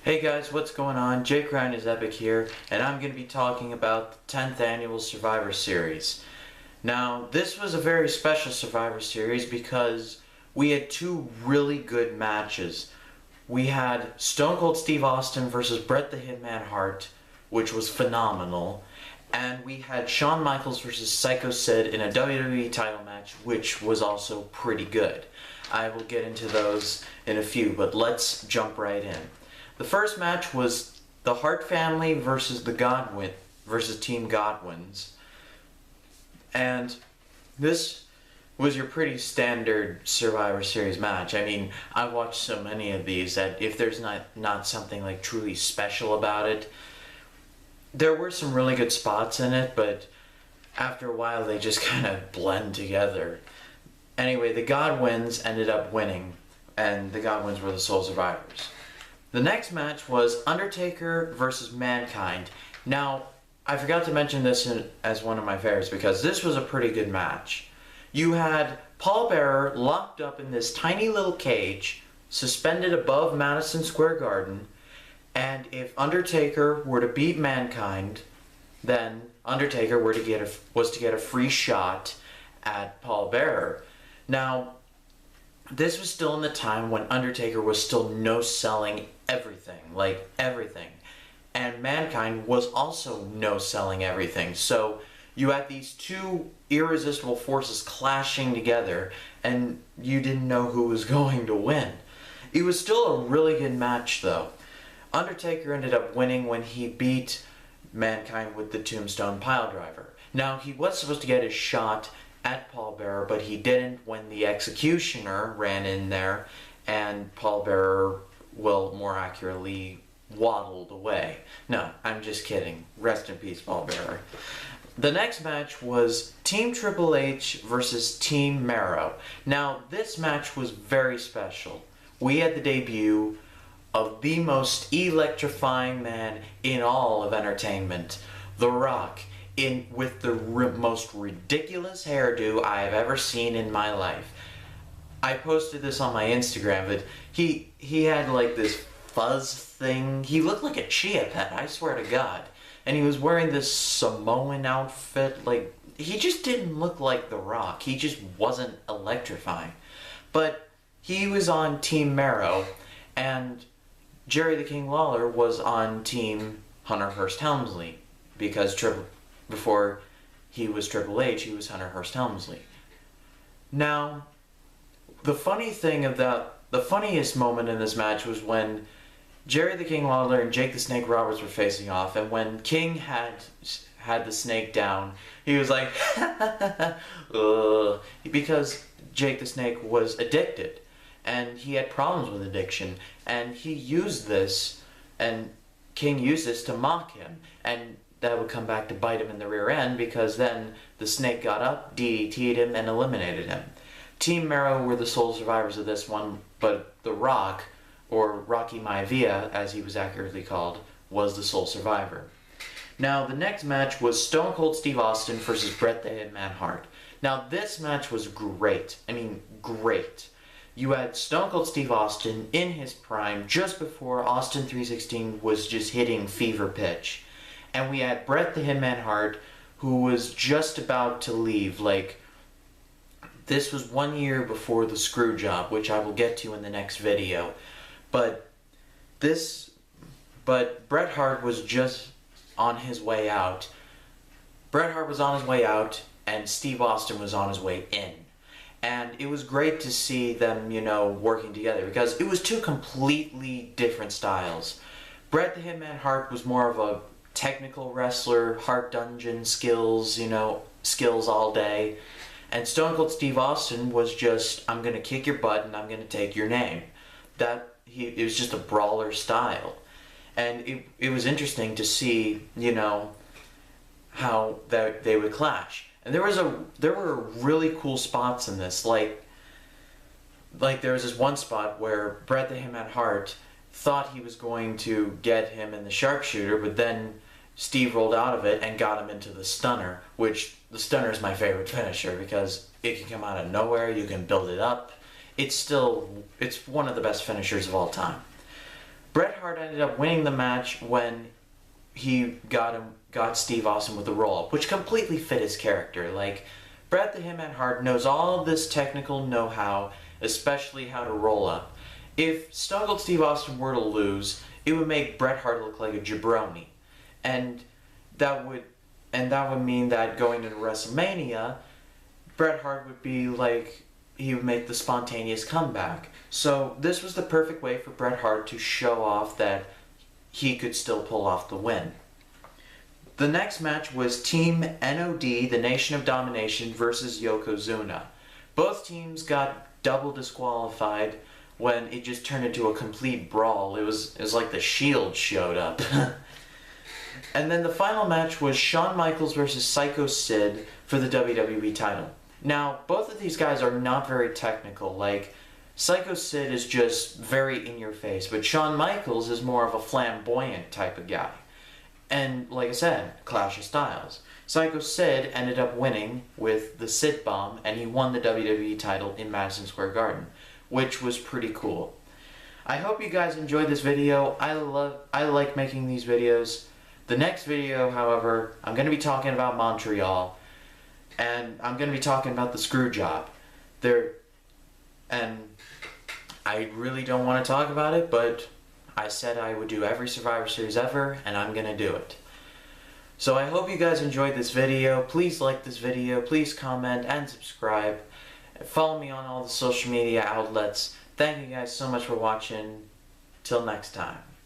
Hey guys, what's going on? Jake Ryan is Epic here, and I'm going to be talking about the 10th annual Survivor Series. Now, this was a very special Survivor Series because we had two really good matches. We had Stone Cold Steve Austin versus Bret the Hitman Hart, which was phenomenal, and we had Shawn Michaels versus Psycho Sid in a WWE title match, which was also pretty good. I will get into those in a few, but let's jump right in. The first match was the Hart family versus Team Godwins. And this was your pretty standard Survivor Series match. I mean, I've watched so many of these that if there's not something like truly special about it, there were some really good spots in it, but after a while they just kind of blend together. Anyway, the Godwins ended up winning, and the Godwins were the sole survivors. The next match was Undertaker versus Mankind. Now, I forgot to mention this as one of my favorites because this was a pretty good match. You had Paul Bearer locked up in this tiny little cage, suspended above Madison Square Garden, and if Undertaker were to beat Mankind, then Undertaker was to get a free shot at Paul Bearer. Now, this was still in the time when Undertaker was still no-selling everything. And Mankind was also no-selling everything. So you had these two irresistible forces clashing together, and you didn't know who was going to win. It was still a really good match, though. Undertaker ended up winning when he beat Mankind with the Tombstone Piledriver. Now, he was supposed to get his shot at Paul Bearer, but he didn't when the Executioner ran in there, and Paul Bearer, well, more accurately, waddled away. No, I'm just kidding. Rest in peace, Paul Bearer. The next match was Team Triple H versus Team Mero. Now, this match was very special. We had the debut of the most electrifying man in all of entertainment, The Rock, with the most ridiculous hairdo I have ever seen in my life. I posted this on my Instagram, but he had like this fuzz thing. He looked like a chia pet, I swear to God. And he was wearing this Samoan outfit. Like, he just didn't look like The Rock. He just wasn't electrifying. But he was on Team Mero, and Jerry the King Lawler was on Team Hunter Hearst Helmsley, because before he was Triple H, he was Hunter Hearst Helmsley. Now, the funniest moment in this match was when Jerry the King Lawler and Jake the Snake Roberts were facing off, and when King had the snake down, he was like, because Jake the Snake was addicted, and he had problems with addiction, and he used this, and King used this to mock him, and that would come back to bite him in the rear end, because then the snake got up, DDT'd him, and eliminated him. Team Mero were the sole survivors of this one, but The Rock, or Rocky Maivia, as he was accurately called, was the sole survivor. Now, the next match was Stone Cold Steve Austin versus Bret the Hitman Hart. Now, this match was great. I mean, great. You had Stone Cold Steve Austin in his prime, just before Austin 316 was just hitting fever pitch. And we had Bret the Hitman Hart, who was just about to leave. Like, this was 1 year before the screw job, which I will get to in the next video. But Bret Hart was just on his way out. Bret Hart was on his way out, and Steve Austin was on his way in. And it was great to see them, working together, because it was two completely different styles. Bret the Hitman Hart was more of a technical wrestler, Heart Dungeon skills, skills all day. And Stone Cold Steve Austin was just, I'm going to kick your butt and I'm going to take your name. It was just a brawler style. And it was interesting to see, how they would clash. And there were really cool spots in this. Like there was this one spot where Bret the Hitman Hart thought he was going to get him in the sharpshooter, but then Steve rolled out of it and got him into the stunner, which the stunner is my favorite finisher because it can come out of nowhere, you can build it up. It's one of the best finishers of all time. Bret Hart ended up winning the match when he got Steve Austin with the roll-up, which completely fit his character. Like, Bret the Hitman Hart knows all of this technical know-how, especially how to roll up. If Stone Cold Steve Austin were to lose, it would make Bret Hart look like a jabroni. And that would mean that going into WrestleMania, Bret Hart would be like, he would make the spontaneous comeback. So this was the perfect way for Bret Hart to show off that he could still pull off the win. The next match was Team NOD, the Nation of Domination, versus Yokozuna. Both teams got double disqualified when it just turned into a complete brawl. It was like the Shield showed up. And then the final match was Shawn Michaels versus Psycho Sid for the WWE title. Now, both of these guys are not very technical. Like, Psycho Sid is just very in your face, but Shawn Michaels is more of a flamboyant type of guy. And like I said, clash of styles. Psycho Sid ended up winning with the Sid Bomb, and he won the WWE title in Madison Square Garden, which was pretty cool. I hope you guys enjoyed this video. I like making these videos. The next video, however, I'm going to be talking about Montreal, and I'm going to be talking about the screw job. And I really don't want to talk about it, but I said I would do every Survivor Series ever, and I'm going to do it. So I hope you guys enjoyed this video. Please like this video, please comment and subscribe. Follow me on all the social media outlets. Thank you guys so much for watching. Till next time.